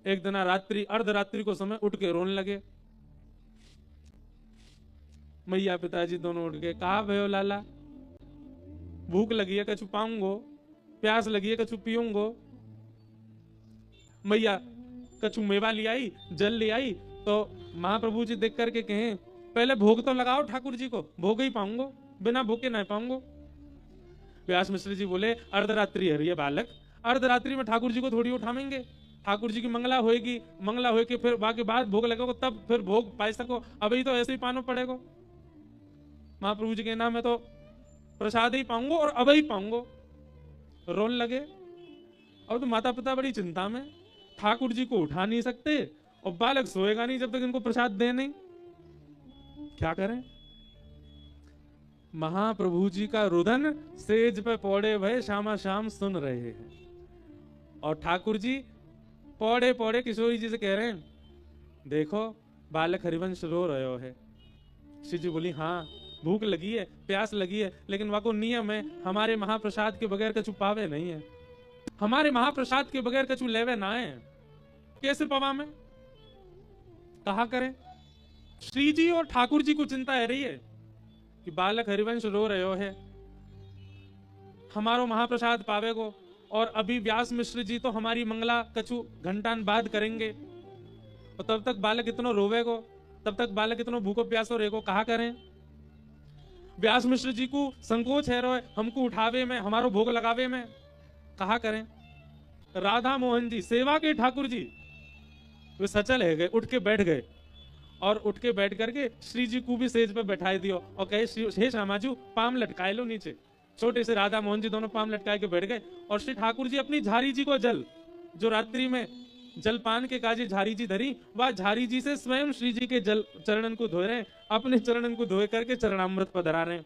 एक दिन रात्रि अर्धरात्रि को समय उठ के रोने लगे। मैया पिताजी दोनों उठ के, कहा भयो लाला, भूख लगी है कछु पाऊंगो, प्यास लगी है कछु पीऊंगो। मैया कछु मेवा ले आई, जल ले आई। तो महाप्रभु जी देख करके कहें, पहले भोग तो लगाओ ठाकुर जी को, भोग ही पाऊंगो, बिना भूखे नहीं पाऊंगो। व्यास मिश्र जी बोले, अर्धरात्रि है ये बालक, अर्धरात्रि में ठाकुर जी को थोड़ी उठावेंगे, ठाकुर जी की मंगला होएगी, मंगला होए के फिर बाकी बाद भोग लगेगा, तब फिर भोग पाए सको, अभी तो ऐसे ही पानो पड़ेगा। महाप्रभु जी के नाम में तो प्रसाद ही पाऊंगो और अब ही पाऊंगो। रोन लगे। और तो माता पिता बड़ी चिंता में, ठाकुर जी को उठा नहीं सकते और बालक सोएगा नहीं जब तक इनको प्रसाद दे नहीं, क्या करें। महाप्रभु जी का रुदन सेज पे पौड़े भय श्यामा श्याम सुन रहे हैं। और ठाकुर जी पौड़े पौड़े किशोरी जी से कह रहे हैं, देखो बालक हरिवंश रो रहे है। श्री जी बोली, हाँ भूख लगी है, प्यास लगी है, लेकिन वाको नियम है, हमारे महाप्रसाद के बगैर कछु पावे नहीं है, हमारे महाप्रसाद के बगैर कछु लेवे ना है, कैसे पवा में, कहा करें। श्री जी और ठाकुर जी को चिंता है रही है कि बालक हरिवंश रो रहे हो है, हमारो महाप्रसाद पावेगो, और अभी व्यास मिश्र जी तो हमारी मंगला कछु घंटान बाद करेंगे, और तब तक बालक इतनो रोवेगो, तब तक बालक इतनो भूखो प्यासो रहेगो, कहा करें। व्यास मिश्र जी को संकोच है रोए हमको उठावे में, हमारो भोग लगावे में, कहा करें। राधा मोहन जी सेवा के ठाकुर जी वे सचल है गए, उठ के बैठ गए, और उठ के बैठ करके श्री जी को भी सेज पे बैठाई दियो और कहे, हे श्यामाजू पाम लटकाए लो नीचे। छोटे से राधा मोहन जी दोनों पाम लटकाए के बैठ गए, और श्री ठाकुर जी अपनी झारी जी को जल, जो रात्रि में जलपान के काजी झारी जी धरी, वह झारी जी से स्वयं श्री जी के जल चरणन को धो रहे हैं, अपने चरणन को धोए करके चरणामृत पधरा रहे हैं।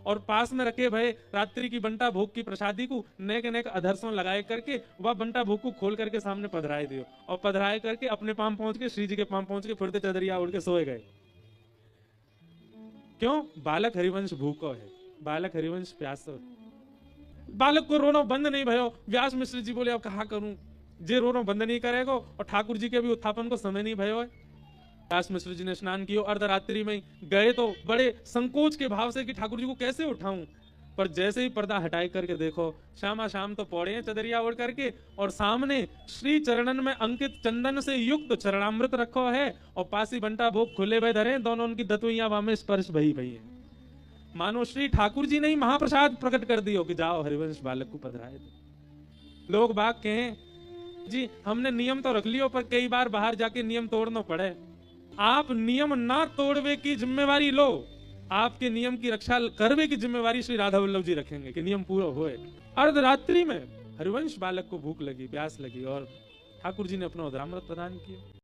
और पास में रखे भय रात्रि की बंटा भोग की प्रसादी को नेक नेक अधरसों लगाए करके वह बंटा भोग को खोल करके सामने पधराए दियो, और पधराए करके अपने पाम पहुंच के श्री जी के पाम पहुंच के फिरते चदरिया उड़ के सोए गए। क्यों? बालक हरिवंश भूखो है, बालक हरिवंश प्यासो है। बालक को रोना बंद नहीं भयो। व्यास मिश्र जी बोले, अब कहा करूं, जे रोना बंद नहीं करेगो, और ठाकुर जी के भी उत्थापन को समय नहीं भयो है। व्यास मिश्र जी ने स्नान किया, अर्धरात्रि में गए तो बड़े संकोच के भाव से कि ठाकुर जी को कैसे उठाऊं, पर जैसे ही पर्दा हटाई करके देखो, श्यामा शाम तो पौड़े हैं चदरिया ओढ़ करके, और सामने श्री चरणन में अंकित चंदन से युक्त चरणामृत रखो है, और पासी बंटा भोग खुले भय धरे, दोनों उनकी दतुइयां वामे स्पर्श भई भई है। मानो श्री ठाकुर जी ने ही महाप्रसाद प्रकट कर दियो कि जाओ हरिवंश बालक को पधराए दो। लोग बाग कहें, जी हमने नियम तो रख लियो, पर कई बार बाहर जाके नियम तोड़ना पड़े। आप नियम ना तोड़वे की जिम्मेवारी लो, आपके नियम की रक्षा करवे की जिम्मेवारी श्री राधा वल्लभ जी रखेंगे कि नियम पूरा होए। अर्धरात्रि में हरिवंश बालक को भूख लगी, प्यास लगी, और ठाकुर जी ने अपना उदरामृत प्रदान किया।